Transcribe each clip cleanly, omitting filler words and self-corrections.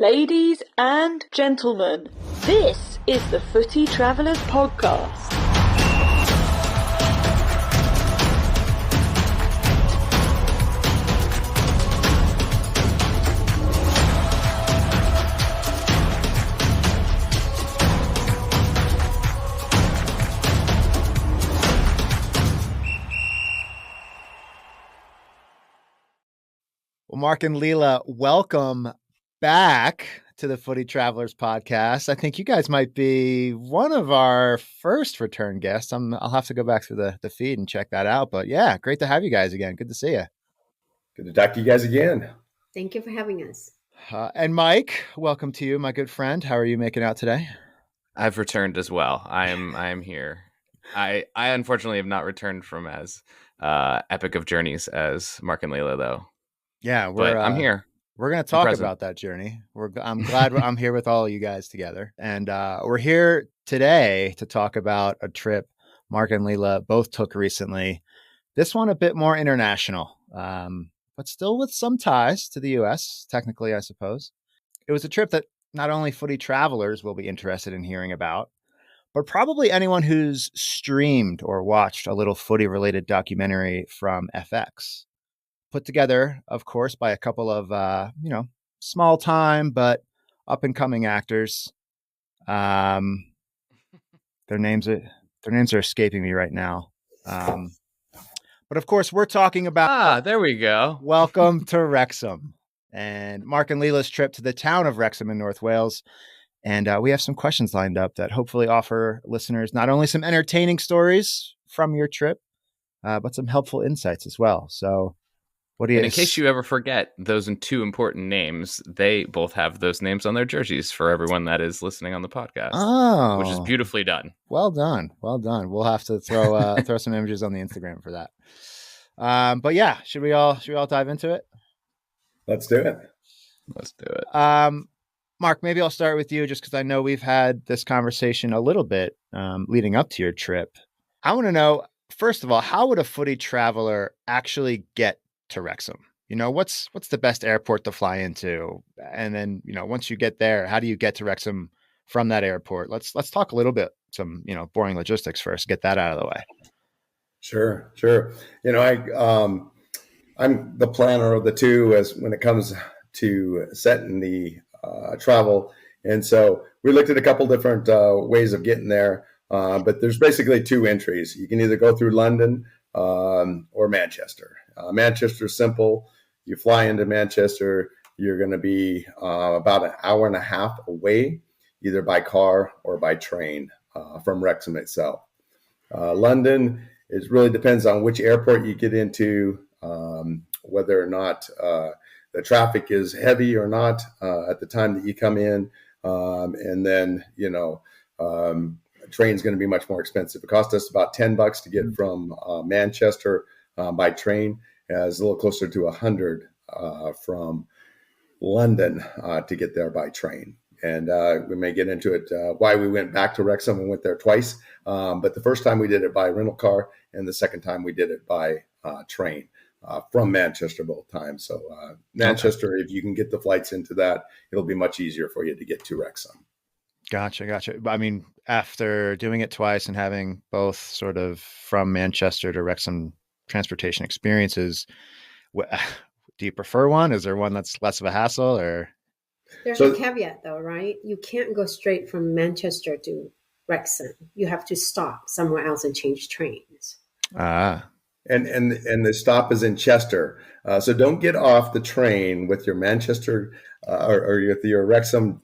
Ladies and gentlemen, this is the Footy Travellers Podcast. Well, Mark and Lila, welcome back to the Footy Travelers Podcast. I think you guys might be one of our first return guests. I'll have to go back through the feed and check that out. But yeah, great to have you guys again. Good to see you. Good to talk to you guys again. Thank you for having us. And Mike, welcome to you, my good friend. How are you making out today? I've returned as well. I am here. I unfortunately have not returned from as epic of journeys as Mark and Lila, though. Yeah, I'm here. We're going to talk about that journey. I'm glad I'm here with all of you guys together. And we're here today to talk about a trip Mark and Lila both took recently. This one a bit more international, but still with some ties to the U.S., technically, I suppose. It was a trip that not only Footy Travelers will be interested in hearing about, but probably anyone who's streamed or watched a little footy-related documentary from FX. Put together, of course, by a couple of, small time, but up and coming actors. Their names are escaping me right now. But of course, we're talking about. There we go. Welcome to Wrexham and Mark and Lila's trip to the town of Wrexham in North Wales. And we have some questions lined up that hopefully offer listeners not only some entertaining stories from your trip, but some helpful insights as well. So. And in case you ever forget those two important names, they both have those names on their jerseys for everyone that is listening on the podcast. Oh, which is beautifully done. Well done. Well done. We'll have to throw some images on the Instagram for that. But yeah, should we all dive into it? Let's do it. Mark, maybe I'll start with you just because I know we've had this conversation a little bit leading up to your trip. I want to know, first of all, how would a footy traveler actually get to Wrexham? What's the best airport to fly into? And then, once you get there, how do you get to Wrexham from that airport? Let's talk a little bit, some, boring logistics first, get that out of the way. Sure. I'm the planner of the two as when it comes to setting the travel. And so we looked at a couple different ways of getting there. But there's basically two entries. You can either go through London or Manchester. Manchester's simple. You fly into Manchester, you're going to be about an hour and a half away, either by car or by train from Wrexham itself. London, it really depends on which airport you get into, whether or not the traffic is heavy or not at the time that you come in. And then, a train's going to be much more expensive. It cost us about $10 to get from Manchester by train. It's a little closer to 100 from London to get there by train. And we may get into it, why we went back to Wrexham and went there twice. But the first time we did it by rental car, and the second time we did it by train from Manchester both times. So Manchester, if you can get the flights into that, it'll be much easier for you to get to Wrexham. Gotcha. I mean, after doing it twice and having both sort of from Manchester to Wrexham transportation experiences, do you prefer one? Is there one that's less of a hassle, or? There's a caveat though, right? You can't go straight from Manchester to Wrexham. You have to stop somewhere else and change trains. And the stop is in Chester. So don't get off the train with your Manchester or your Wrexham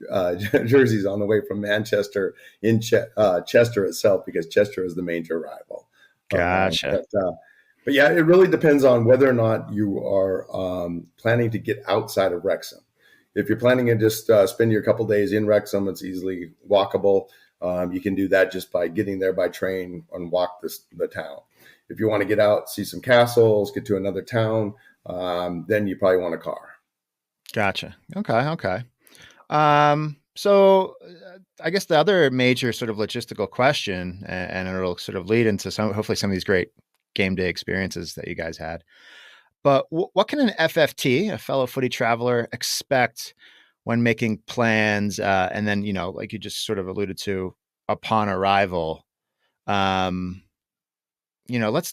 jerseys on the way from Manchester in Chester itself, because Chester is the major rival. Gotcha. But yeah, it really depends on whether or not you are planning to get outside of Wrexham. If you're planning to just spend your couple days in Wrexham, it's easily walkable. You can do that just by getting there by train and walk the town. If you want to get out, see some castles, get to another town, then you probably want a car. Gotcha. Okay. So I guess the other major sort of logistical question, and it'll sort of lead into hopefully some of these great game day experiences that you guys had. But what can an FFT, a fellow footy traveler, expect when making plans, and then, like you just sort of alluded to, upon arrival, let's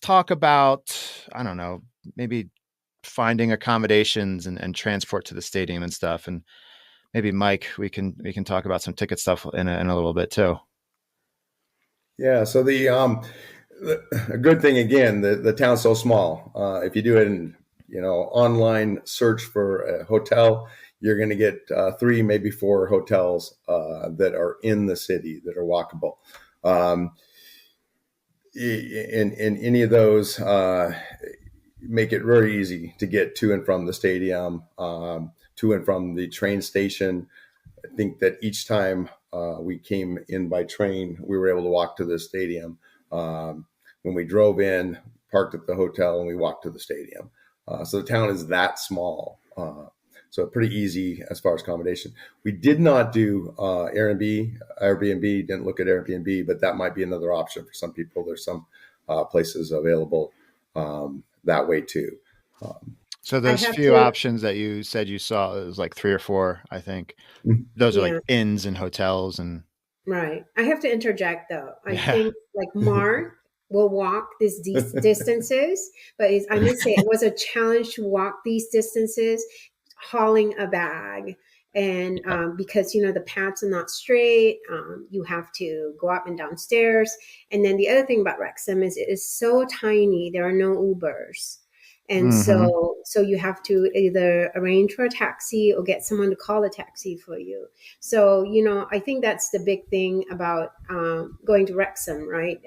talk about, I don't know, maybe finding accommodations and transport to the stadium and stuff. And maybe Mike, we can talk about some ticket stuff in a little bit too. Yeah. So a good thing, again, the town's so small. If you do it in, online search for a hotel, you're going to get 3, maybe 4 hotels that are in the city that are walkable. In any of those, make it very easy to get to and from the stadium, to and from the train station. I think that each time we came in by train, we were able to walk to the stadium. When we drove in, parked at the hotel, and we walked to the stadium. So the town is that small. So pretty easy as far as accommodation. We did not do Airbnb, didn't look at Airbnb, but that might be another option for some people. There's some places available that way too. So those few options that you said you saw, it was like 3 or 4, I think. Those are like inns and hotels and. Right. I have to interject though. I think like Mark will walk these distances, but I must say it was a challenge to walk these distances, hauling a bag. And because, the paths are not straight, you have to go up and down stairs. And then the other thing about Wrexham is it is so tiny. There are no Ubers. And so you have to either arrange for a taxi or get someone to call a taxi for you. So, I think that's the big thing about going to Wrexham, right?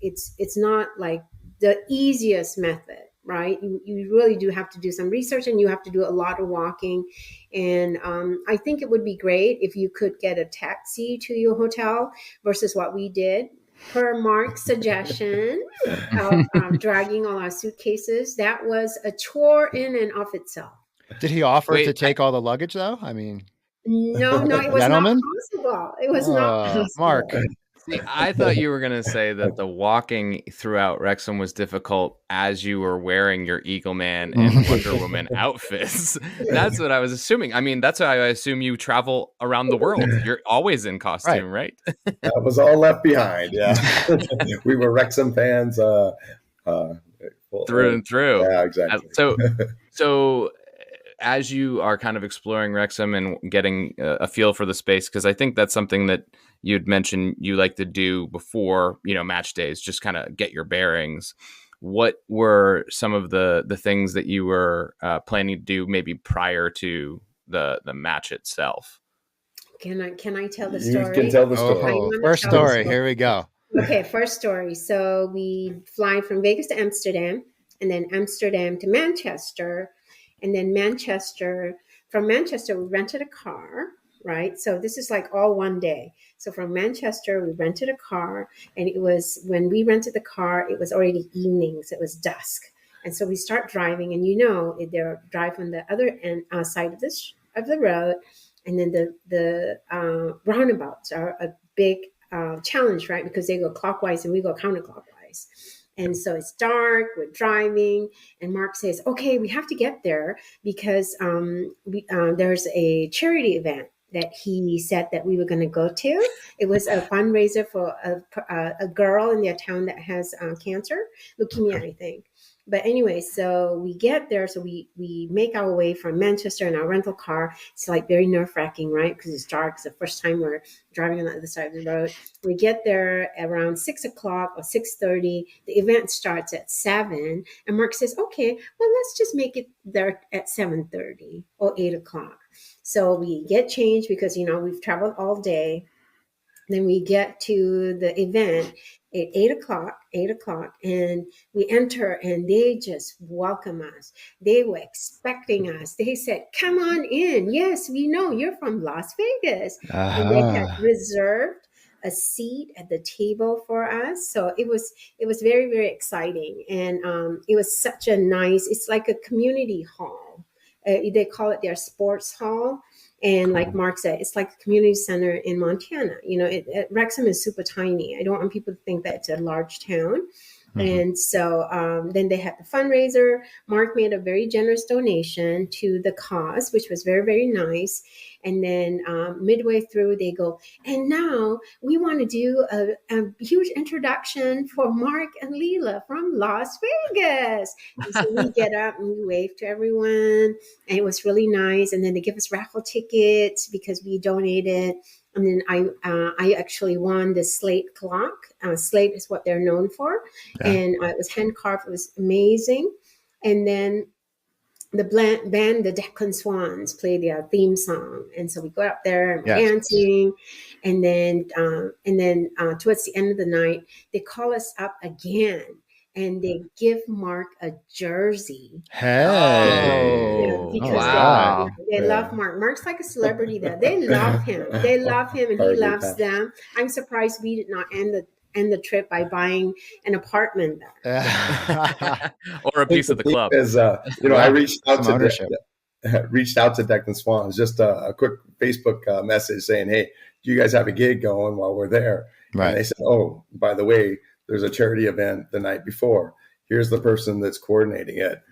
It's not like the easiest method, right? You really do have to do some research and you have to do a lot of walking. And I think it would be great if you could get a taxi to your hotel versus what we did. Per Mark's suggestion of dragging all our suitcases, that was a chore in and of itself. Did he offer to take all the luggage though? I mean, no, it was not possible. It was not possible. Mark. See, I thought you were going to say that the walking throughout Wrexham was difficult as you were wearing your Eagleman and Wonder Woman outfits. That's what I was assuming. I mean, that's why I assume you travel around the world. You're always in costume, right? That was all left behind. Yeah. We were Wrexham fans through and through. Yeah, exactly. So as you are kind of exploring Wrexham and getting a feel for the space, because I think that's something that you'd mentioned you like to do before, match days, just kind of get your bearings. What were some of the things that you were planning to do maybe prior to the match itself? Can I tell the story? You can tell the story. First story. Here we go. Okay, first story. So we fly from Vegas to Amsterdam, and then Amsterdam to Manchester, and then from Manchester, we rented a car, right? So this is like all one day. So from Manchester, we rented a car, and it was, when we rented the car, it was already evening, so it was dusk. And so we start driving, and they're drive on the other end side of the road, and then the roundabouts are a big challenge, right? Because they go clockwise and we go counterclockwise. And so it's dark, we're driving, and Mark says, okay, we have to get there because there's a charity event that he said that we were going to go to. It was a fundraiser for a girl in their town that has cancer, leukemia, I think. But anyway, so we get there. So we make our way from Manchester in our rental car. It's like very nerve-wracking, right? Because it's dark. It's the first time we're driving on the other side of the road. We get there around 6 o'clock or 6:30. The event starts at 7. And Mark says, okay, well, let's just make it there at 7:30 or 8 o'clock. So we get changed because, we've traveled all day. Then we get to the event at 8 o'clock, and we enter, and they just welcome us. They were expecting us. They said, come on in. Yes, we know you're from Las Vegas. And they had reserved a seat at the table for us. So it was very, very exciting. And it was such a nice, it's like a community hall. They call it their sports hall. And like Mark said, it's like a community center in Montana. Wrexham is super tiny. I don't want people to think that it's a large town. And so then they had the fundraiser. Mark made a very generous donation to the cause, which was very, very nice. And then midway through, they go, and now we want to do a huge introduction for Mark and Lila from Las Vegas. And so we get up and we wave to everyone. And it was really nice. And then they give us raffle tickets because we donated. And then I actually won the slate clock. Slate is what they're known for. Yeah. And it was hand carved. It was amazing. And then the band, the Declan Swans, played their theme song. And so we go up there and dancing. And then towards the end of the night, they call us up again. And they give Mark a jersey. Hey. Because they love Mark. Mark's like a celebrity there. They love him. They love him and he loves them. I'm surprised we did not end the trip by buying an apartment there. Or a piece of the club. Is, I reached out to Declan Swans, just a quick Facebook message saying, hey, do you guys have a gig going while we're there? Right. And they said, oh, by the way, there's a charity event the night before. Here's the person that's coordinating it.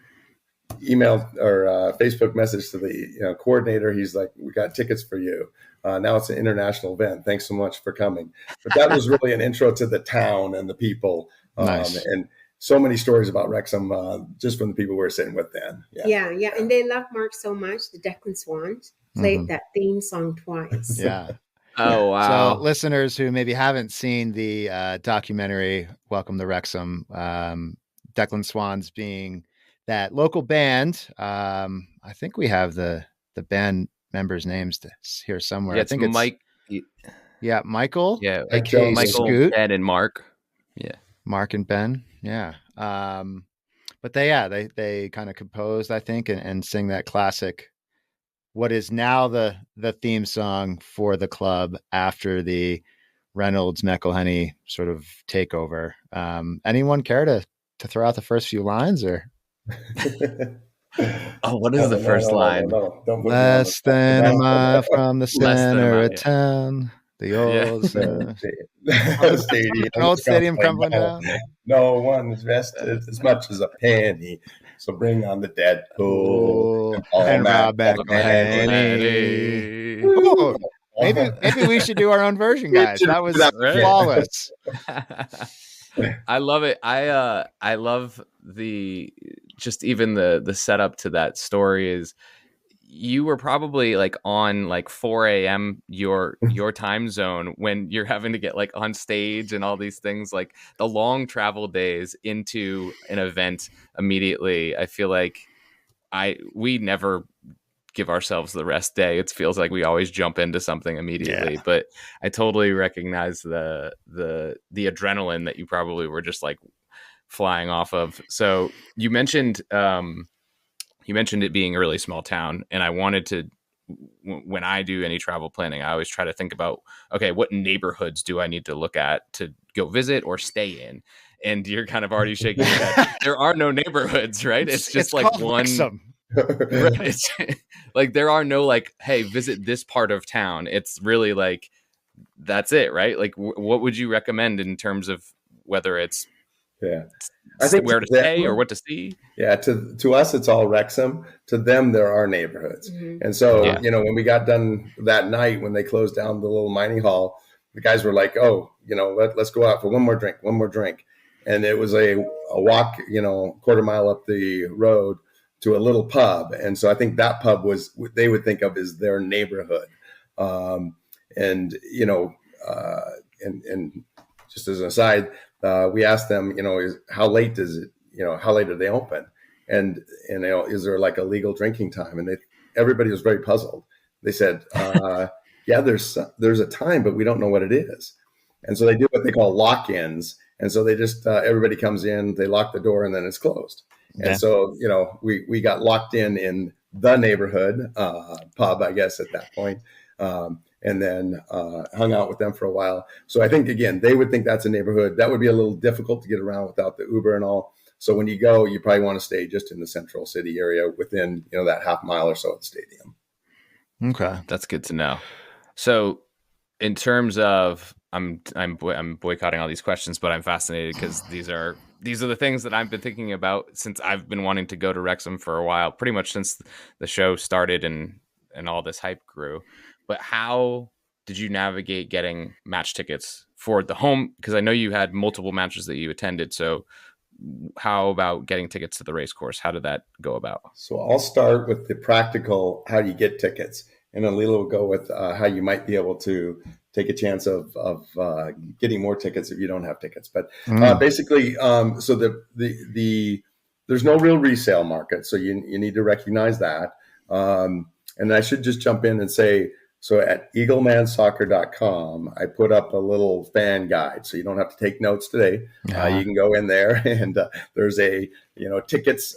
Email or Facebook message to the coordinator. He's like, we got tickets for you. Now it's an international event. Thanks so much for coming. But that was really an intro to the town and the people. Nice. And so many stories about Wrexham just from the people we were sitting with then. Yeah. And they love Mark so much. The Declan Swans played that theme song twice. Yeah. Oh, wow. So listeners who maybe haven't seen the documentary, Welcome to Wrexham, Declan Swans being that local band. I think we have the band members' names here somewhere. Yeah, I think it's Mike. Yeah, Michael. Yeah, aka Michael, Scoot. Ben, and Mark. Yeah. Mark and Ben. Yeah. But they kind of composed, I think, and sing that classic, what is now the theme song for the club after the Reynolds McElhenney sort of takeover. Anyone care to throw out the first few lines or? What is the first line? No. Less than a mile from the center of town. The old stadium. An old stadium crumbling down. No one is vested as much as a penny. So bring on the Deadpool and Rob McElhenney. Maybe we should do our own version, guys. That was flawless. I love it. I love just even the setup to that story is you were probably like on like 4 a.m. your time zone when you're having to get like on stage and all these things, like the long travel days into an event immediately. I feel like we never give ourselves the rest day. It feels like we always jump into something immediately, but I totally recognize the adrenaline that you probably were just like flying off of. So you mentioned it being a really small town, and I wanted to, when I do any travel planning, I always try to think about, okay, what neighborhoods do I need to look at to go visit or stay in? And you're kind of already shaking your head. There are no neighborhoods, right? It's just like one. Right. It's like there are no like, hey, visit this part of town. It's really like, that's it, right? Like, what would you recommend in terms of whether it's I think where to stay or what to see? Yeah, to us, it's all Wrexham. To them, there are neighborhoods. Mm-hmm. And so, when we got done that night, when they closed down the little mining hall, the guys were like, oh, let's go out for one more drink. And it was a walk, quarter mile up the road to a little pub. And so I think that pub was what they would think of as their neighborhood. And just as an aside, we asked them, how late is it? How late are they open? And is there like a legal drinking time? And everybody was very puzzled. They said, there's a time, but we don't know what it is. And so they do what they call lock-ins. And so they just, everybody comes in, they lock the door, and then it's closed. Yeah. And so, we got locked in the neighborhood pub, I guess, at that point. And then hung out with them for a while. So I think, again, they would think that's a neighborhood. That would be a little difficult to get around without the Uber and all. So when you go, you probably want to stay just in the central city area within, that half mile or so of the stadium. Okay. That's good to know. So in terms of, I'm boycotting all these questions, but I'm fascinated because these are these are the things that I've been thinking about since I've been wanting to go to Wrexham for a while, pretty much since the show started and all this hype grew. But how did you navigate getting match tickets for the home? Because I know you had multiple matches that you attended. So how about getting tickets to the race course? How did that go about? So I'll start with the practical, how do you get tickets? And then Lila will go with how you might be able to take a chance of getting more tickets if you don't have tickets. But basically, so there's no real resale market. So you need to recognize that. And I should just jump in and say, so at eaglemansoccer.com, I put up a little fan guide. So you don't have to take notes today. You can go in there and there's a, tickets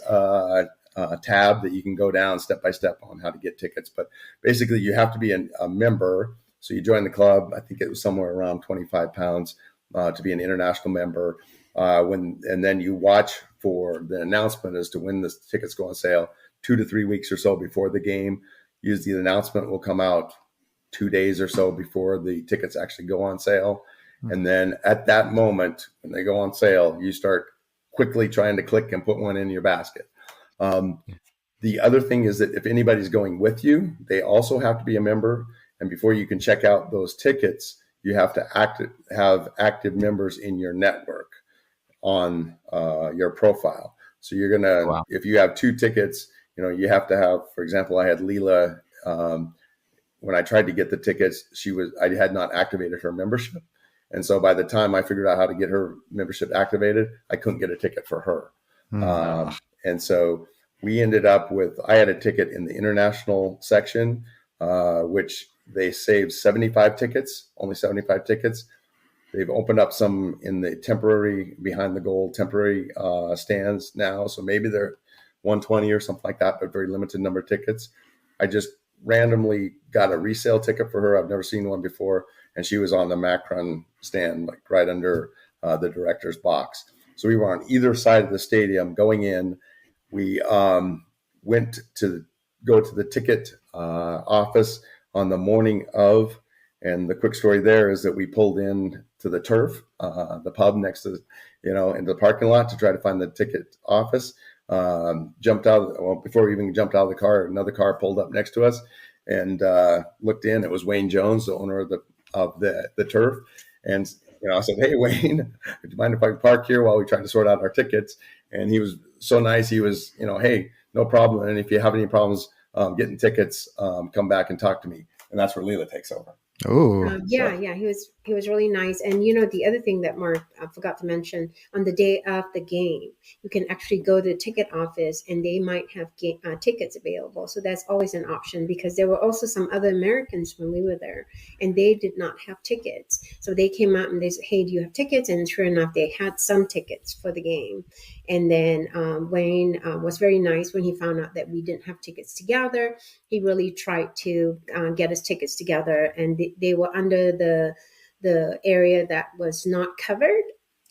tab that you can go down step by step on how to get tickets. But basically you have to be a member. So you join the club. I think it was somewhere around £25 to be an international member. And then you watch for the announcement as to when the tickets go on sale 2 to 3 weeks or so before the game. Usually the announcement will come out 2 days or so before the tickets actually go on sale. And then at that moment, when they go on sale, you start quickly trying to click and put one in your basket. The other thing is that if anybody's going with you, they also have to be a member. And before you can check out those tickets, you have to have active members in your network on your profile. So you're going to, if you have 2 tickets, you have to have, for example, I had Lila, when I tried to get the tickets, I had not activated her membership. And so by the time I figured out how to get her membership activated, I couldn't get a ticket for her. And so we ended up I had a ticket in the international section, which they saved 75 tickets, only 75 tickets. They've opened up some in the temporary, behind the goal, temporary stands now. So maybe they're 120 or something like that, but very limited number of tickets. I just randomly got a resale ticket for her. I've never seen one before. And she was on the Macron stand, like right under the director's box. So we were on either side of the stadium going in. We went to go to the ticket office on the morning of. And the quick story there is that we pulled in to the turf, the pub next to, in the parking lot to try to find the ticket office. Jumped out. Before we even jumped out of the car, another car pulled up next to us and looked in. It was Wayne Jones, the owner of the turf. And I said, "Hey, Wayne, do you mind if I park here while we try to sort out our tickets?" And he was so nice. He was, "Hey, no problem. And if you have any problems getting tickets, come back and talk to me." And that's where Lila takes over. Oh, yeah. He was really nice. And the other thing that Mark forgot to mention, on the day of the game, you can actually go to the ticket office and they might have tickets available. So that's always an option, because there were also some other Americans when we were there and they did not have tickets. So they came out and they said, "Hey, do you have tickets?" And sure enough, they had some tickets for the game. And then Wayne was very nice when he found out that we didn't have tickets together. He really tried to get us tickets together, and they were under the area that was not covered.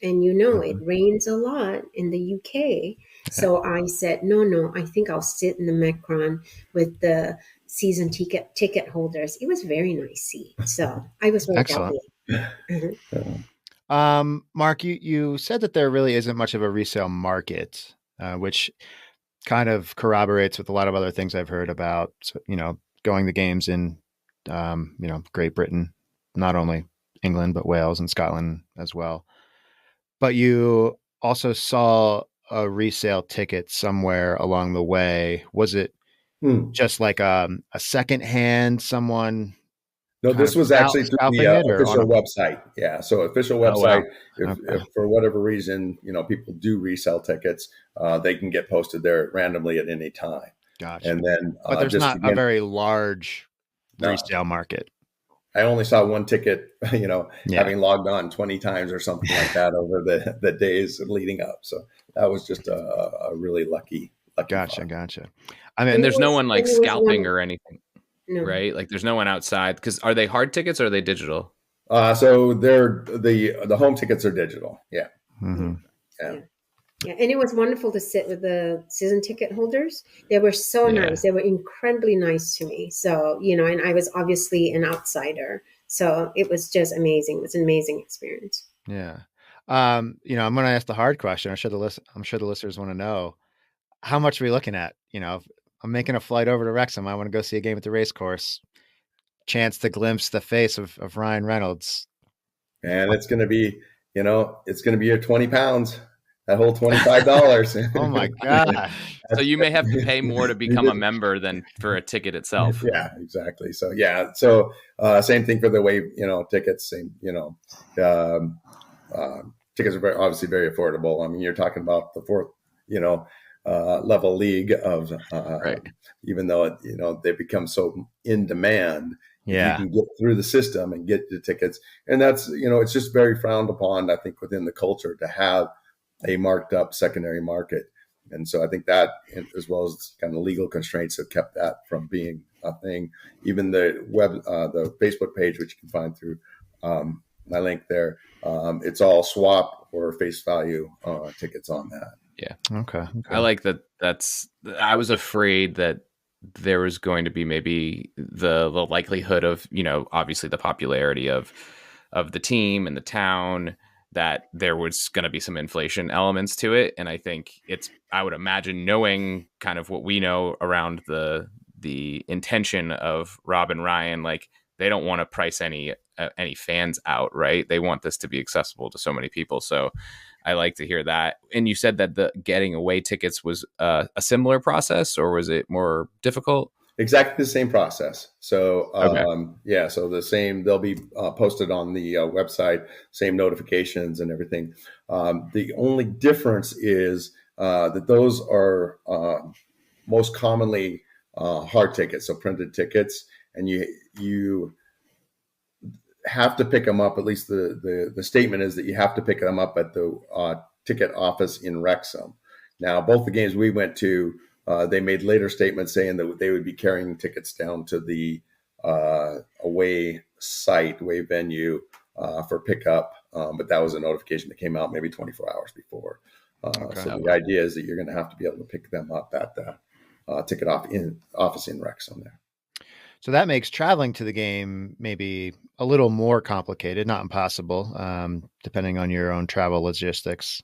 And it rains a lot in the UK. So I said, no, I think I'll sit in the Macron with the season ticket holders. It was very nice seat. So I was very excellent. Mark, you said that there really isn't much of a resale market, which kind of corroborates with a lot of other things I've heard about, going to games in, Great Britain, not only England, but Wales and Scotland as well. But you also saw a resale ticket somewhere along the way. Was it just like a secondhand someone? No, this was actually through the official website. Yeah. So official website, if for whatever reason, people do resell tickets, they can get posted there randomly at any time. Gotcha. And then, but there's not a very large resale market. I only saw one ticket, having logged on 20 times or something like that over the days leading up. So that was just a really lucky. Gotcha. I mean, there's no one like scalping or anything. No. Right? Like there's no one outside, because are they hard tickets or are they digital? So they're the home tickets are digital. Yeah. Mm-hmm. Yeah. And it was wonderful to sit with the season ticket holders. They were so nice. They were incredibly nice to me. So, and I was obviously an outsider. So it was just amazing. It was an amazing experience. Yeah. I'm going to ask the hard question. I'm sure the listeners want to know, how much are we looking at? If I'm making a flight over to Wrexham, I want to go see a game at the racecourse. Chance to glimpse the face of Ryan Reynolds. And it's going to be, it's going to be your 20 pounds, that whole $25. Oh my gosh. So you may have to pay more to become a member than for a ticket itself. Yeah, exactly. So, same thing for the way, tickets, tickets are obviously very affordable. I mean, you're talking about the fourth, level league of, right. Even though, they become so in demand. Yeah. You can get through the system and get the tickets. And that's, it's just very frowned upon, I think, within the culture to have a marked up secondary market. And so I think that, as well as kind of legal constraints, have kept that from being a thing. Even the the Facebook page, which you can find through my link there, it's all swap or face value tickets on that. Yeah. Okay. I like that. I was afraid that there was going to be maybe the likelihood of, obviously the popularity of the team and the town, that there was going to be some inflation elements to it. And I think I would imagine, knowing kind of what we know around the intention of Rob and Ryan, like, they don't want to price any fans out, right? They want this to be accessible to so many people. So I like to hear that. And you said that the getting away tickets was a similar process, or was it more difficult? Exactly the same process. So, Okay. So the same, they'll be posted on the website, same notifications and everything. The only difference is that those are most commonly hard tickets, so printed tickets, and you have to pick them up. At least the statement is that you have to pick them up at the ticket office in Wrexham. Now, both the games we went to, they made later statements saying that they would be carrying tickets down to the away venue for pickup. But that was a notification that came out maybe 24 hours before. So the idea is that you're going to have to be able to pick them up at the ticket office in Wrexham there. So that makes traveling to the game maybe a little more complicated, not impossible, depending on your own travel logistics.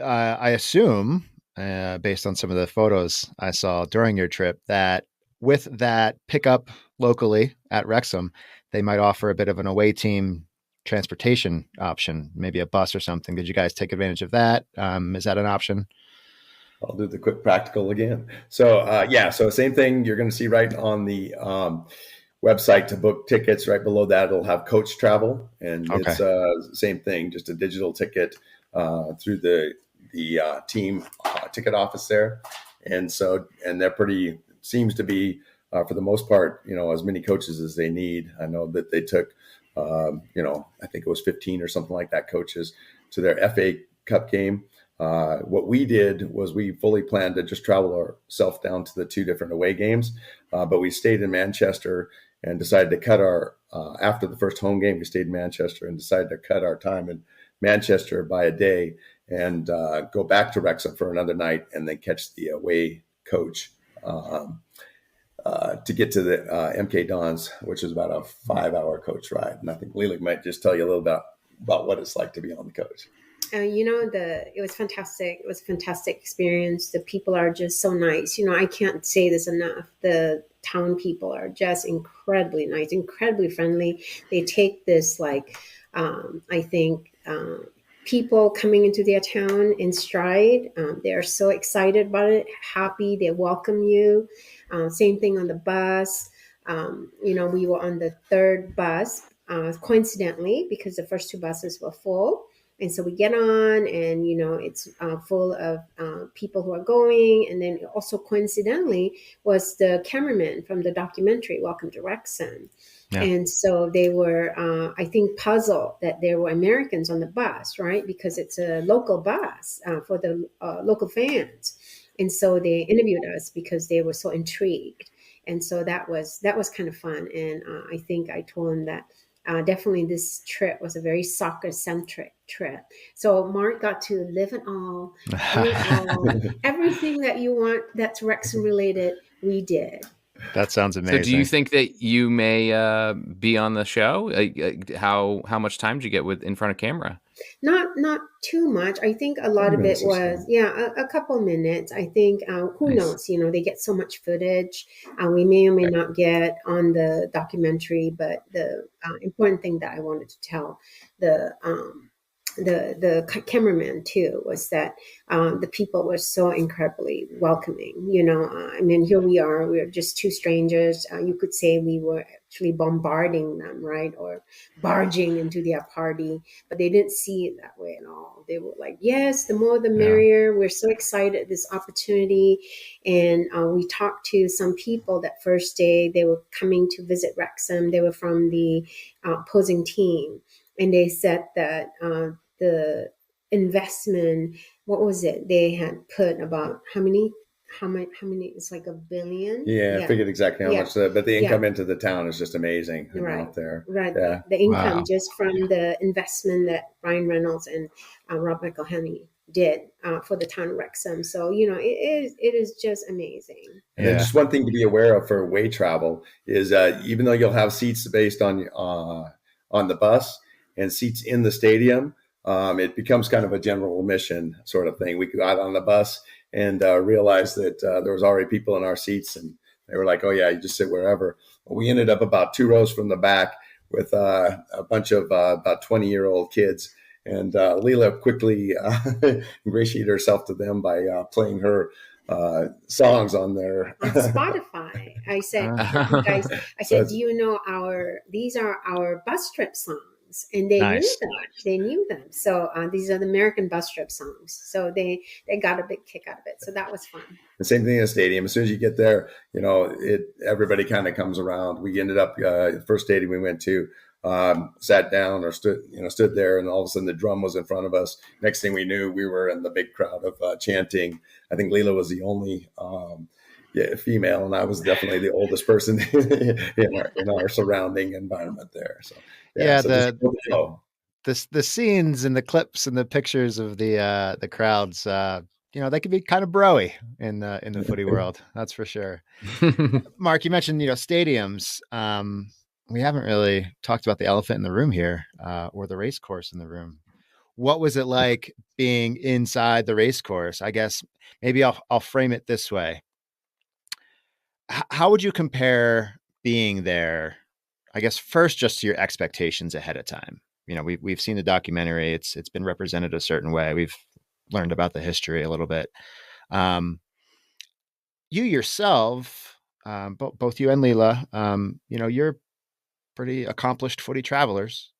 I assume, based on some of the photos I saw during your trip, that with that pickup locally at Wrexham, they might offer a bit of an away team transportation option, maybe a bus or something. Did you guys take advantage of that? Is that an option? I'll do the quick practical again. So, so same thing you're going to see right on the website to book tickets. Right below that, it'll have coach travel. And it's same thing, just a digital ticket through the team ticket office there. And they're seems to be, for the most part, as many coaches as they need. I know that they took, I think it was 15 or something like that, coaches to their FA Cup game. What we did was we fully planned to just travel ourselves down to the two different away games, but we stayed in Manchester and decided to cut our, after the first home game, we stayed in Manchester and decided to cut our time in Manchester by a day and go back to Wrexham for another night and then catch the away coach to get to the MK Dons, which is about a 5-hour coach ride. And I think Lila might just tell you a little bit about what it's like to be on the coach. It was fantastic. It was a fantastic experience. The people are just so nice. I can't say this enough. The town people are just incredibly nice, incredibly friendly. They take this, people coming into their town in stride. They are so excited about it, happy. They welcome you. Same thing on the bus. We were on the third bus, coincidentally, because the first two buses were full. And so we get on and, it's full of people who are going. And then also coincidentally was the cameraman from the documentary, Welcome to Wrexham. Yeah. And so they were, I think, puzzled that there were Americans on the bus, right? Because it's a local bus for the local fans. And so they interviewed us because they were so intrigued. And so that was kind of fun. And I think I told them that definitely this trip was a very soccer-centric trip. So Mark got to live it all, everything that you want that's Wrexham related, we did. That sounds amazing. So do you think that you may be on the show? How much time did you get in front of camera? Not too much. I think a lot of it Minutes or was, so. a couple minutes. I think, who Nice. knows, they get so much footage. We may or may not get on the documentary, but the important thing that I wanted to tell the cameraman too was that the people were so incredibly welcoming. I mean, here we're just two strangers. You could say we were actually bombarding them, right, or barging into their party, but they didn't see it that way at all. They were like, yes, the more the merrier. We're so excited this opportunity. And we talked to some people that first day. They were coming to visit Wrexham. They were from the opposing team. And they said that the investment, what was it? They had put about how many? It's like $1 billion. Yeah, I figured exactly how much, but the income into the town is just amazing out there. Right. Yeah. The income just from the investment that Ryan Reynolds and Rob McElhenney did for the town of Wrexham. So, it is just amazing. And then just one thing to be aware of for away travel is even though you'll have seats based on the bus and seats in the stadium, it becomes kind of a general admission sort of thing. We got on the bus and realized that there was already people in our seats, and they were like, oh yeah, you just sit wherever. Well, we ended up about 2 rows from the back with a bunch of about 20-year-old kids. And Lila quickly ingratiated herself to them by playing her songs on Spotify. I said, you guys, do you know these are our bus trip songs? And they knew them. So these are the American bus trip songs. So they got a big kick out of it. So that was fun. The same thing in the stadium. As soon as you get there, everybody kind of comes around. We ended up the first stadium we went to, sat down or stood there, and all of a sudden the drum was in front of us. Next thing we knew, we were in the big crowd of chanting. I think Lila was the only female, and I was definitely the oldest person in our surrounding environment there. So the scenes and the clips and the pictures of the crowds, they can be kind of broy in the footy world. That's for sure. Mark, you mentioned stadiums. We haven't really talked about the elephant in the room here, or the race course in the room. What was it like being inside the race course? I guess maybe I'll frame it this way. How would you compare being there? I guess first, just to your expectations ahead of time. We've seen the documentary. It's been represented a certain way. We've learned about the history a little bit. You yourself, both you and Lila, you're pretty accomplished footy travelers.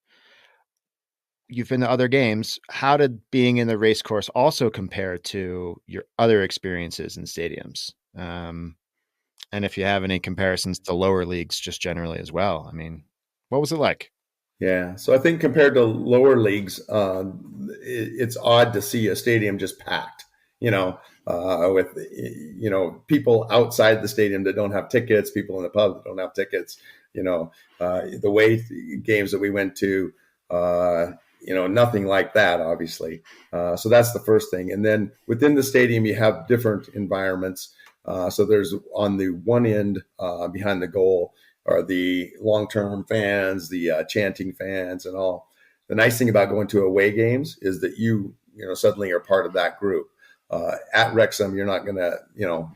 You've been to other games. How did being in the race course also compare to your other experiences in stadiums? And if you have any comparisons to lower leagues, just generally as well. I mean, what was it like? Yeah. So I think compared to lower leagues, it's odd to see a stadium just packed, with, people outside the stadium that don't have tickets, people in the pub that don't have tickets, the way games that we went to, nothing like that, obviously. So that's the first thing. And then within the stadium, you have different environments. So there's on the one end behind the goal are the long-term fans, the chanting fans and all. The nice thing about going to away games is that you suddenly are part of that group. At Wrexham, you're not going to,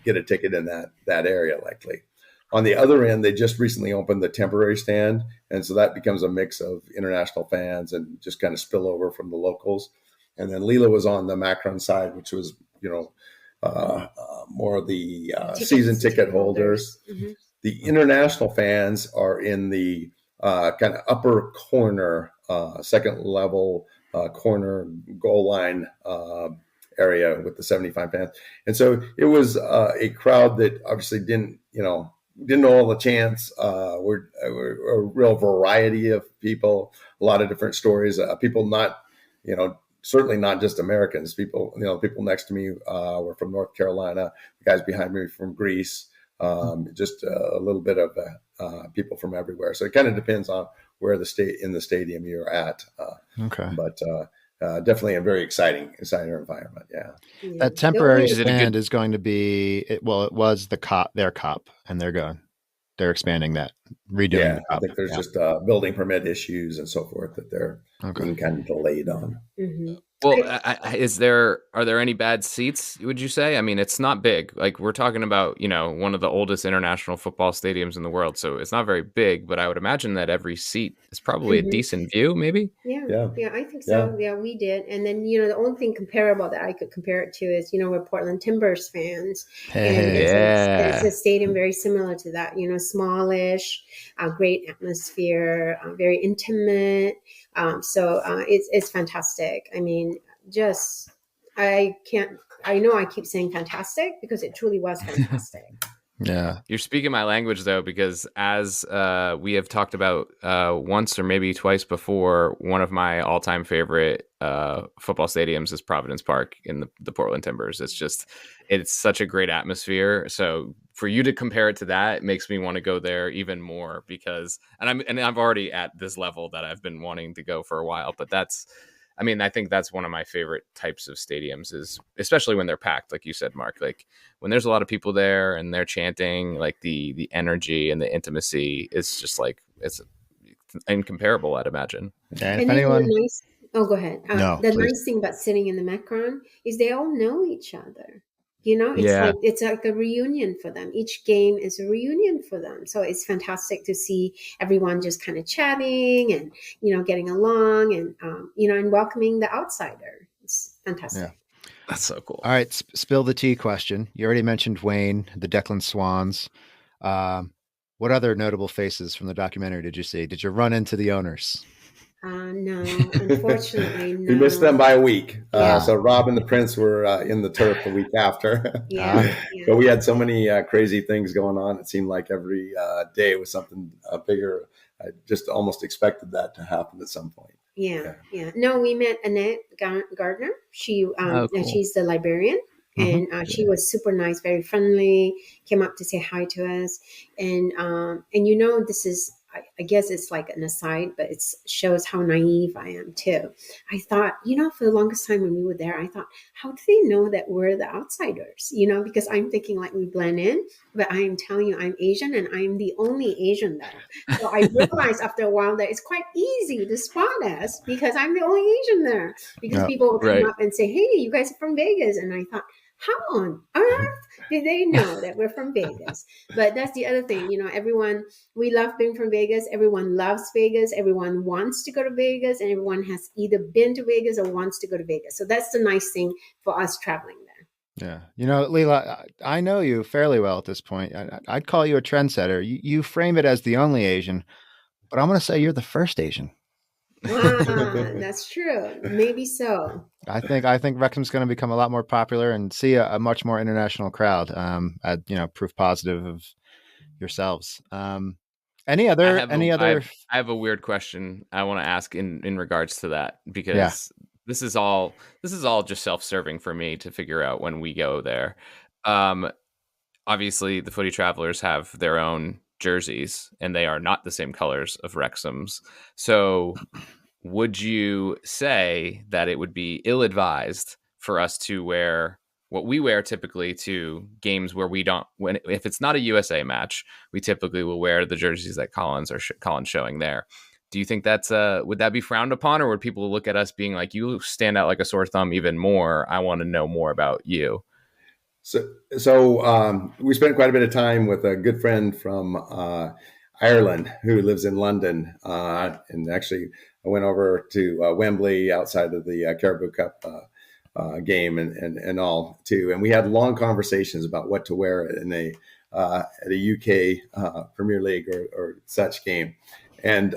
get a ticket in that area likely. On the other end, they just recently opened the temporary stand. And so that becomes a mix of international fans and just kind of spill over from the locals. And then Lila was on the Macron side, which was, more of the season ticket holders. Mm-hmm. The international fans are in the kind of upper corner, second level corner goal line area with the 75 fans. And so it was a crowd that obviously didn't know all the chants. We're a real variety of people, a lot of different stories, people not, certainly not just Americans. People, people next to me were from North Carolina. The guys behind me from Greece. Just a little bit of people from everywhere. So it kind of depends on where in the stadium you're at. Okay, but definitely a very exciting environment. Yeah, that temporary stand is going to be. It was their cup, and they're gone. they're expanding that, redoing Yeah, the I top. think there's Yeah. just building permit issues and so forth that they're being kind of delayed on. Mm-hmm. Well, are there any bad seats, would you say? I mean, it's not big. Like, we're talking about, one of the oldest international football stadiums in the world. So it's not very big, but I would imagine that every seat is probably a decent view, maybe. Yeah, I think so. Yeah, we did. And then, the only thing comparable that I could compare it to is, we're Portland Timbers fans. And it's a stadium very similar to that, smallish, great atmosphere, very intimate. So it's fantastic. I mean, I know I keep saying fantastic because it truly was fantastic. Yeah. You're speaking my language, though, because as we have talked about once or maybe twice before, one of my all-time favorite football stadiums is Providence Park in the Portland Timbers. It's such a great atmosphere. So for you to compare it to that, it makes me want to go there even more because, and I'm already at this level that I've been wanting to go for a while, but I think that's one of my favorite types of stadiums, is especially when they're packed, like you said, Mark. Like when there's a lot of people there and they're chanting, like the energy and the intimacy is just like it's incomparable, I'd imagine. And if anyone, go ahead. No, the please. nice thing about sitting in the Metron is they all know each other. It's like a reunion for them. Each game is a reunion for them. So it's fantastic to see everyone just kind of chatting and, getting along and, and welcoming the outsider. It's fantastic. Yeah. That's so cool. All right. Spill the tea question. You already mentioned Wayne, the Declan Swans. What other notable faces from the documentary did you see? Did you run into the owners? No, unfortunately, no. We missed them by a week. So Rob and the Prince were in the turf the week after. But we had so many crazy things going on. It seemed like every day was something bigger. I just almost expected that to happen at some point. Yeah. No, we met Annette Gardner. She's the librarian. And she was super nice, very friendly, came up to say hi to us. And this is, I guess it's like an aside, but it shows how naive I am too. I thought, for the longest time when we were there, I thought, how do they know that we're the outsiders? Because I'm thinking like we blend in, but I am telling you, I'm Asian and I'm the only Asian there. So I realized after a while that it's quite easy to spot us because I'm the only Asian there. Because people will come up and say, hey, you guys are from Vegas. And I thought, how on earth did they know that we're from Vegas? But that's the other thing, everyone, we love being from Vegas. Everyone loves Vegas. Everyone wants to go to Vegas, and everyone has either been to Vegas or wants to go to Vegas. So that's the nice thing for us traveling there. Yeah. Lila, I know you fairly well at this point. I'd call you a trendsetter. You frame it as the only Asian, but I'm going to say you're the first Asian. That's true. Maybe so. I think Wrexham's going to become a lot more popular and see a much more international crowd. Proof positive of yourselves. Any other? I have a weird question I want to ask in regards to that, because this is all just self-serving for me to figure out when we go there. Obviously, the Footy Travelers have their own jerseys, and they are not the same colors of Wrexham's. So would you say that it would be ill-advised for us to wear what we wear typically to games where if it's not a USA match, we typically will wear the jerseys that Colin's showing there? Do you think that's would that be frowned upon, or would people look at us being like, you stand out like a sore thumb even more, I want to know more about you? So we spent quite a bit of time with a good friend from Ireland who lives in London. And actually, I went over to Wembley outside of the Caribou Cup game and all too. And we had long conversations about what to wear at a UK Premier League or such game. And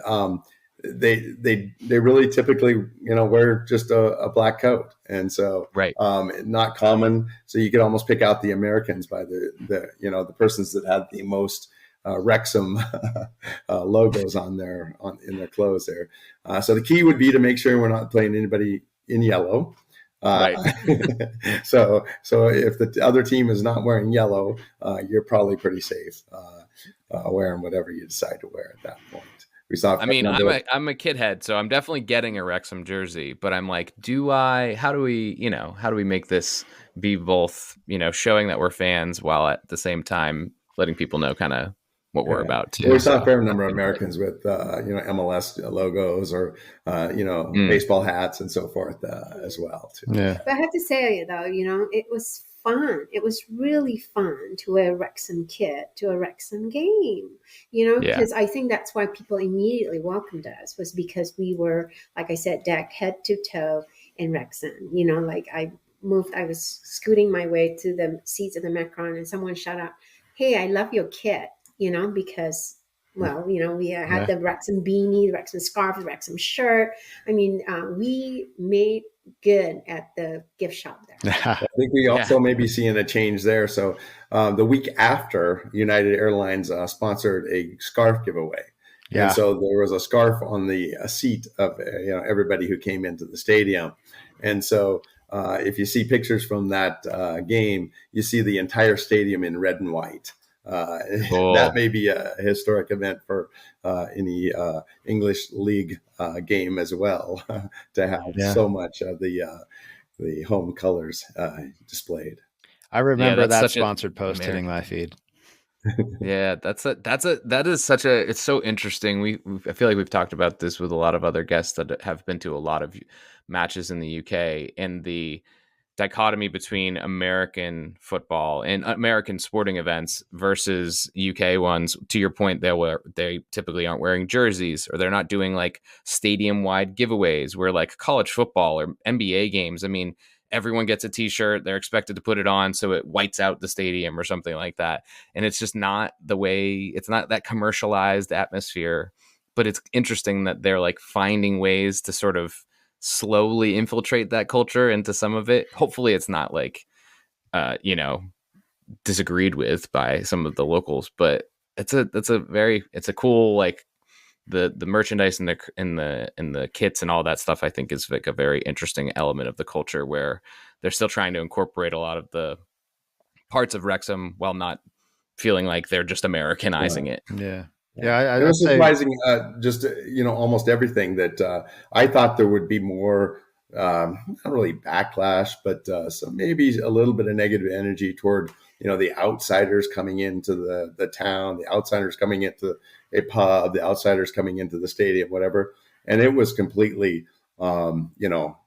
they really typically, wear just a black coat. And so, not common. So you could almost pick out the Americans by the persons that had the most Wrexham logos in their clothes there. So the key would be to make sure we're not playing anybody in yellow. So if the other team is not wearing yellow, you're probably pretty safe wearing whatever you decide to wear at that point. I'm a kid head, so I'm definitely getting a Wrexham jersey, but I'm like, how do we make this be both, showing that we're fans while at the same time letting people know kind of we're about to. Well, we saw a fair number of Americans with, MLS logos or, baseball hats and so forth as well, too. Yeah. But I have to say, though, it was fun. It was really fun to wear a Wrexham kit to a Wrexham game, because I think that's why people immediately welcomed us, was because we were, like I said, decked head to toe in Wrexham. I was scooting my way to the seats of the Macron and someone shouted out, "Hey, I love your kit," because, we had the Wrexham beanie, the Wrexham scarf, the Wrexham shirt. I mean, we made good at the gift shop there. I think we also may be seeing a change there. So the week after, United Airlines sponsored a scarf giveaway. Yeah. And so there was a scarf on the seat of everybody who came into the stadium. And so if you see pictures from that game, you see the entire stadium in red and white. That may be a historic event for any English league game as well, to have so much of the home colors displayed. I remember that sponsored post hitting my feed. Yeah, it's so interesting. I feel like we've talked about this with a lot of other guests that have been to a lot of matches in the UK, and the dichotomy between American football and American sporting events versus UK ones. To your point, they typically aren't wearing jerseys, or they're not doing like stadium wide giveaways where, like, college football or NBA games, I mean, everyone gets a t-shirt, they're expected to put it on so it whites out the stadium or something like that. And it's just not it's not that commercialized atmosphere. But it's interesting that they're like finding ways to sort of slowly infiltrate that culture into some of it. Hopefully it's not like disagreed with by some of the locals, but it's a cool, like, the merchandise and the kits and all that stuff, I think, is like a very interesting element of the culture, where they're still trying to incorporate a lot of the parts of Wrexham while not feeling like they're just Americanizing it. Yeah, it was surprising. Almost everything that I thought there would be more, not really backlash, but maybe a little bit of negative energy toward the outsiders coming into the town, the outsiders coming into a pub, the outsiders coming into the stadium, whatever. And it was completely,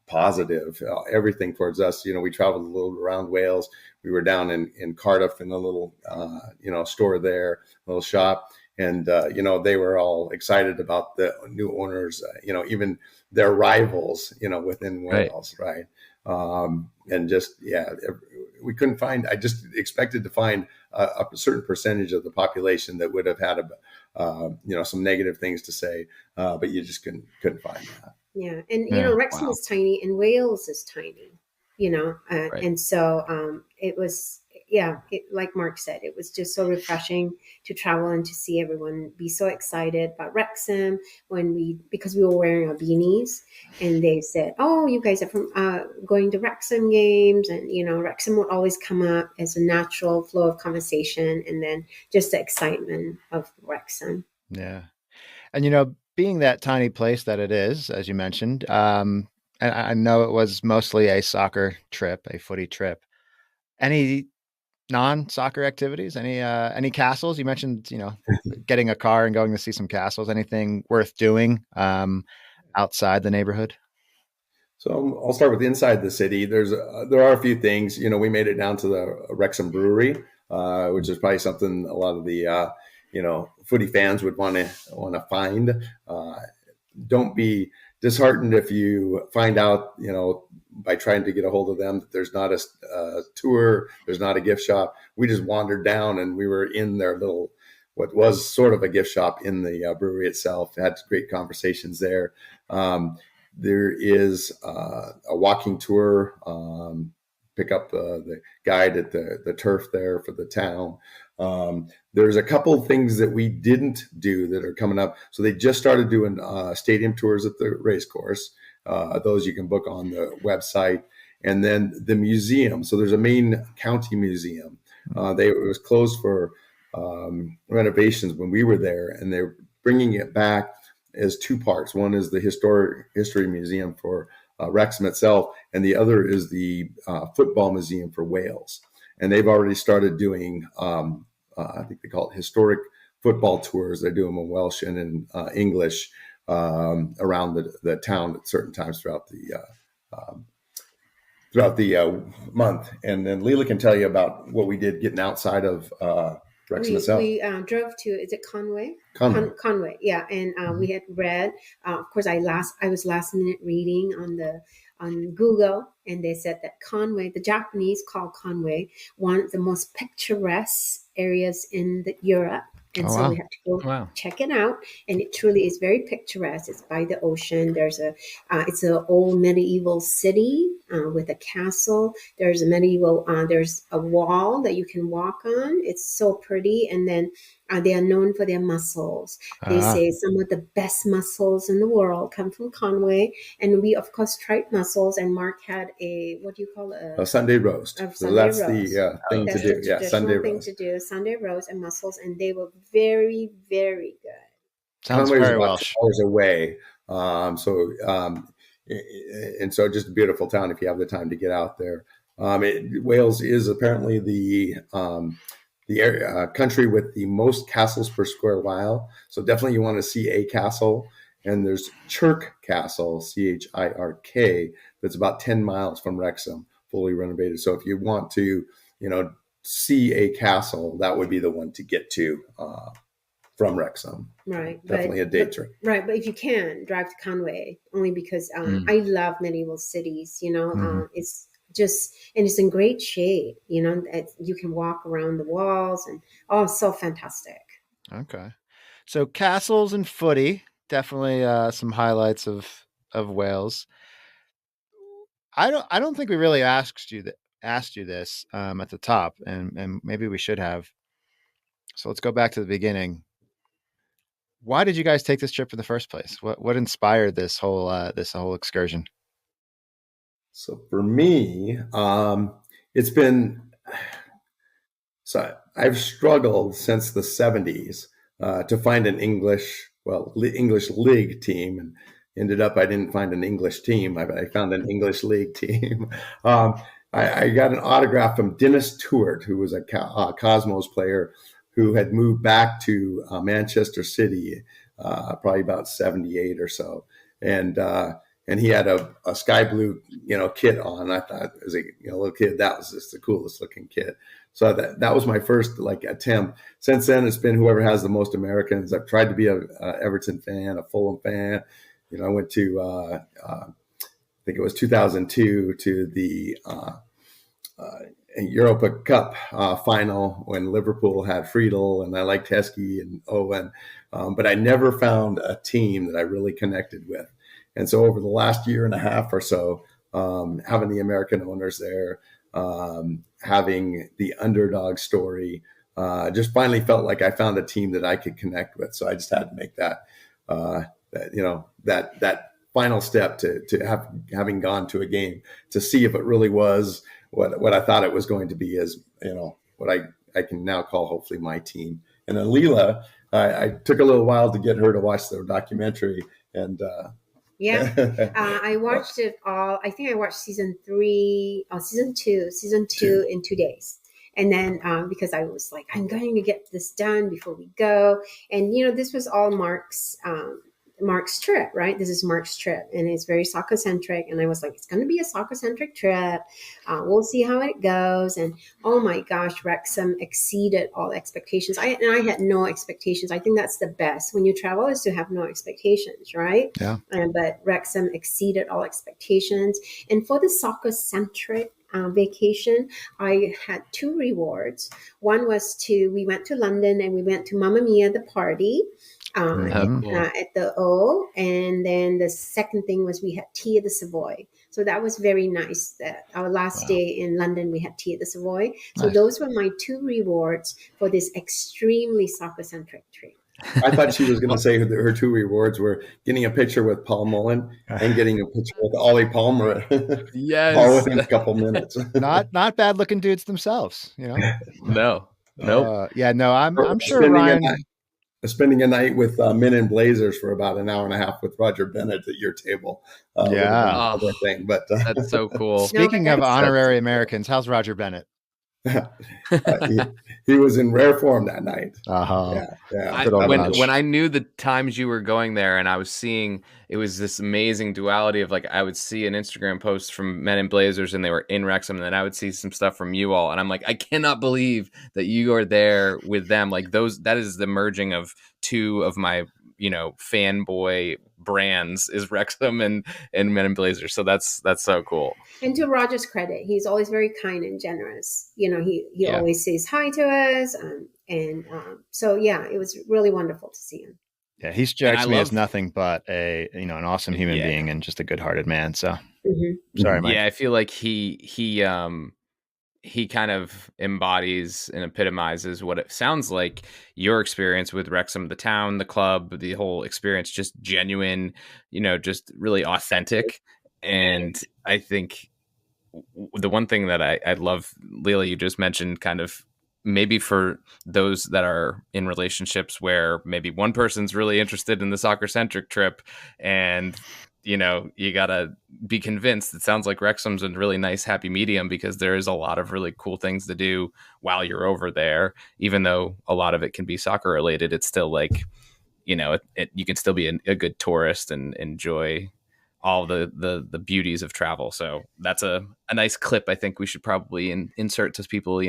positive. Everything towards us. We traveled a little around Wales. We were down in Cardiff in a little, store there, little shop. And, they were all excited about the new owners, even their rivals, within Wales. Right. And just, we couldn't find, I just expected to find a certain percentage of the population that would have had, some negative things to say, but you just couldn't find that. Yeah. And, Wrexham is tiny and Wales is tiny, and so it was, like Mark said, it was just so refreshing to travel and to see everyone be so excited about Wrexham because we were wearing our beanies, and they said, "Oh, you guys are from going to Wrexham games," and Wrexham would always come up as a natural flow of conversation, and then just the excitement of Wrexham. Yeah, and being that tiny place that it is, as you mentioned, and I know it was mostly a soccer trip, a footy trip. Any non-soccer activities? Any castles? You mentioned, getting a car and going to see some castles. Anything worth doing outside the neighborhood? So I'll start with inside the city. There are a few things. We made it down to the Wrexham Brewery, which is probably something a lot of the footy fans would want to find. Don't be disheartened if you find out, by trying to get a hold of them, that there's not a tour, there's not a gift shop. We just wandered down and we were in their little, what was sort of a gift shop in the brewery itself. Had great conversations there. There is a walking tour. Pick up the guide at the turf there for the town. There's a couple of things that we didn't do that are coming up. So they just started doing stadium tours at the racecourse. Those you can book on the website. And then the museum. So there's a main county museum. It was closed for renovations when we were there, and they're bringing it back as two parts. One is the history museum for Wrexham itself, and the other is the football museum for Wales. And they've already started doing, I think they call it historic football tours. They do them in Welsh and in English around the town at certain times throughout the month. And then Lila can tell you about what we did getting outside of Wrexham itself. We drove to, is it Conway? Conway. Conway, yeah. And we had read, of course, I was last minute reading on Google, and they said that Conway, the Japanese call Conway one of the most picturesque areas in Europe. And we have to go check it out. And it truly is very picturesque. It's by the ocean. There's it's an old medieval city with a castle. There's there's a wall that you can walk on. It's so pretty. And then they are known for their mussels. They say some of the best mussels in the world come from Conway. And we, of course, tried mussels. And Mark had a Sunday roast. So that's the thing to do. Yeah, Sunday roast. Sunday roast and mussels. And they were very, very good. Sounds Conway's very about Welsh. 2 hours away. So just a beautiful town if you have the time to get out there. Wales is apparently the area, country with the most castles per square mile. So definitely you want to see a castle. And there's Chirk Castle, Chirk, that's about 10 miles from Wrexham, fully renovated. So if you want to, see a castle, that would be the one to get to from Wrexham. Right. Definitely a day trip. Right. But if you can, drive to Conway, only because I love medieval cities, it's just, and it's in great shape, you can walk around the walls and so fantastic. Okay. So castles and footy, definitely some highlights of Wales. I don't think we really asked you this at the top, and maybe we should have. So let's go back to the beginning. Why did you guys take this trip in the first place? What inspired this whole excursion? So for me, it's been, so I've struggled since the 70s to find an English league team, and ended up I didn't find an English team. I found an English league team. I got an autograph from Dennis Tuart, who was a Cosmos player who had moved back to Manchester City, probably about 78 or so. And he had a sky blue, kit on. I thought as a little kid, that was just the coolest looking kit. So that was my first attempt. Since then, it's been whoever has the most Americans. I've tried to be a Everton fan, a Fulham fan. I went to I think it was 2002 to the Europa Cup final when Liverpool had Friedel, and I liked Heskey and Owen, but I never found a team that I really connected with. And so over the last year and a half or so, having the American owners there, having the underdog story, just finally felt like I found a team that I could connect with. So I just had to make that final step to having gone to a game to see if it really was what I thought it was going to be, as what I can now call hopefully my team. And then Lila, I took a little while to get her to watch the documentary, and I watched it all. I think I watched season 2 in 2 days. And then because I was like, I'm going to get this done before we go. And, this was all Mark's trip, right? This is Mark's trip, and it's very soccer centric. And I was like, it's going to be a soccer centric trip. We'll see how it goes. And oh my gosh, Wrexham exceeded all expectations. I had no expectations. I think that's the best when you travel, is to have no expectations, right? Yeah. But Wrexham exceeded all expectations. And for the soccer centric vacation, I had 2 rewards. One was we went to London and we went to Mamma Mia the party. At the O, and then the second thing was we had tea at the Savoy. So that was very nice. That our last day in London, we had tea at the Savoy. So those were my 2 rewards for this extremely soccer-centric trip. I thought she was going to say her 2 rewards were getting a picture with Paul Mullen and getting a picture with Ollie Palmer. Yes, all within a couple minutes. not bad looking dudes themselves, No, nope. I'm sure Ryan. Spending a night with Men in Blazers for about an hour and a half with Roger Bennett at your table. Thing, but that's so cool. Speaking of honorary Americans, how's Roger Bennett? he was in rare form that night. Uh-huh. Yeah. When I knew the times you were going there, and I was seeing, it was this amazing duality of like, I would see an Instagram post from Men in Blazers and they were in Wrexham, and then I would see some stuff from you all, and I'm like, I cannot believe that you are there with them. Like that is the merging of two of my, fanboy brands, is Wrexham and Men in Blazers. So that's so cool. And to Roger's credit, he's always very kind and generous. He always says hi to us. So yeah, it was really wonderful to see him. Yeah, he strikes me as nothing but an awesome human being and just a good-hearted man. So sorry, Mike. Yeah, I feel like he kind of embodies and epitomizes what it sounds like your experience with Wrexham, the town, the club, the whole experience, just genuine, just really authentic. And I think the one thing that I love, Lila, you just mentioned, kind of maybe for those that are in relationships where maybe one person's really interested in the soccer-centric trip and you gotta be convinced. It sounds like Wrexham's a really nice happy medium, because there is a lot of really cool things to do while you're over there. Even though a lot of it can be soccer related, it's still like, you can still be a good tourist and enjoy all the beauties of travel. So that's a nice clip. I think we should probably insert to people,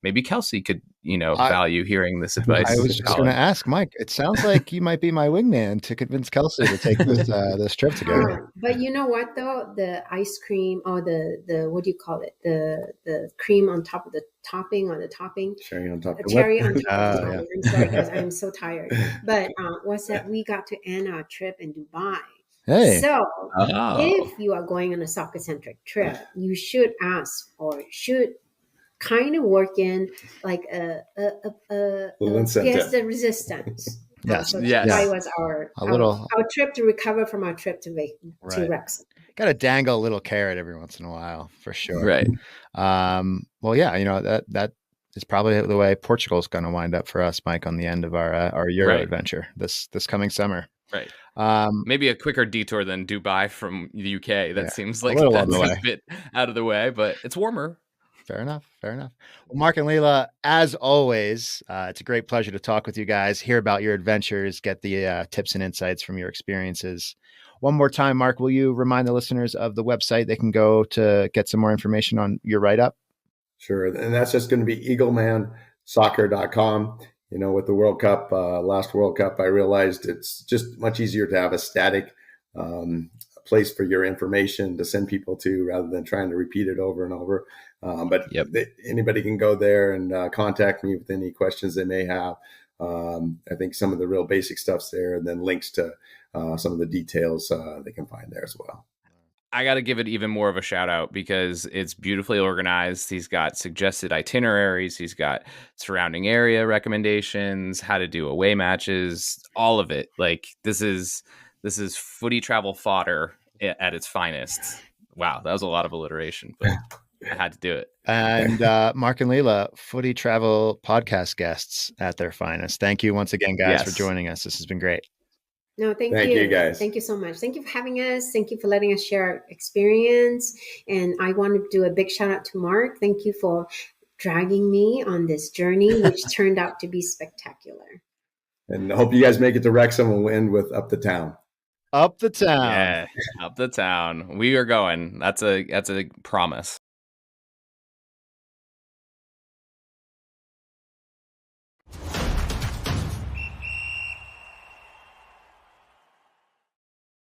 maybe Kelsey could, value hearing this advice. I was just going to ask Mike, it sounds like you might be my wingman to convince Kelsey to take this trip together. But you know what though? The ice cream, or the what do you call it? The cream on top of the topping, on the topping. Cherry on top. Cherry on top of the topping. I'm sorry because I'm so tired. But was that we got to end our trip in Dubai. Hey. So if you are going on a soccer-centric trip, you should ask, or should kind of work in like a against the resistance. Yes. So Dubai was our trip to recover from our trip to Wrexham. Got to dangle a little carrot every once in a while, for sure. Right. Well, yeah, that is probably the way Portugal's going to wind up for us, Mike, on the end of our Euro adventure this coming summer. Right. Maybe a quicker detour than Dubai from the UK. That seems like that's a bit out of the way, but it's warmer. Fair enough. Well, Mark and Lila, as always, it's a great pleasure to talk with you guys, hear about your adventures, get the tips and insights from your experiences. One more time, Mark, will you remind the listeners of the website they can go to get some more information on your write-up? Sure. And that's just going to be eaglemansoccer.com. With the World Cup, last World Cup, I realized it's just much easier to have a static place for your information to send people to, rather than trying to repeat it over and over. But anybody can go there and contact me with any questions they may have. I think some of the real basic stuff's there, and then links to some of the details they can find there as well. I got to give it even more of a shout out because it's beautifully organized. He's got suggested itineraries. He's got surrounding area recommendations, how to do away matches, all of it. Like this is footy travel fodder at its finest. Wow. That was a lot of alliteration, but I had to do it. And Mark and Lila, footy travel podcast guests at their finest. Thank you once again, guys, for joining us. This has been great. No, thank you guys. Thank you so much. Thank you for having us. Thank you for letting us share our experience. And I want to do a big shout out to Mark. Thank you for dragging me on this journey, which turned out to be spectacular. And I hope you guys make it to Wrexham and win with Up the Town. Up the town. Yeah, up the town. We are going. That's a promise.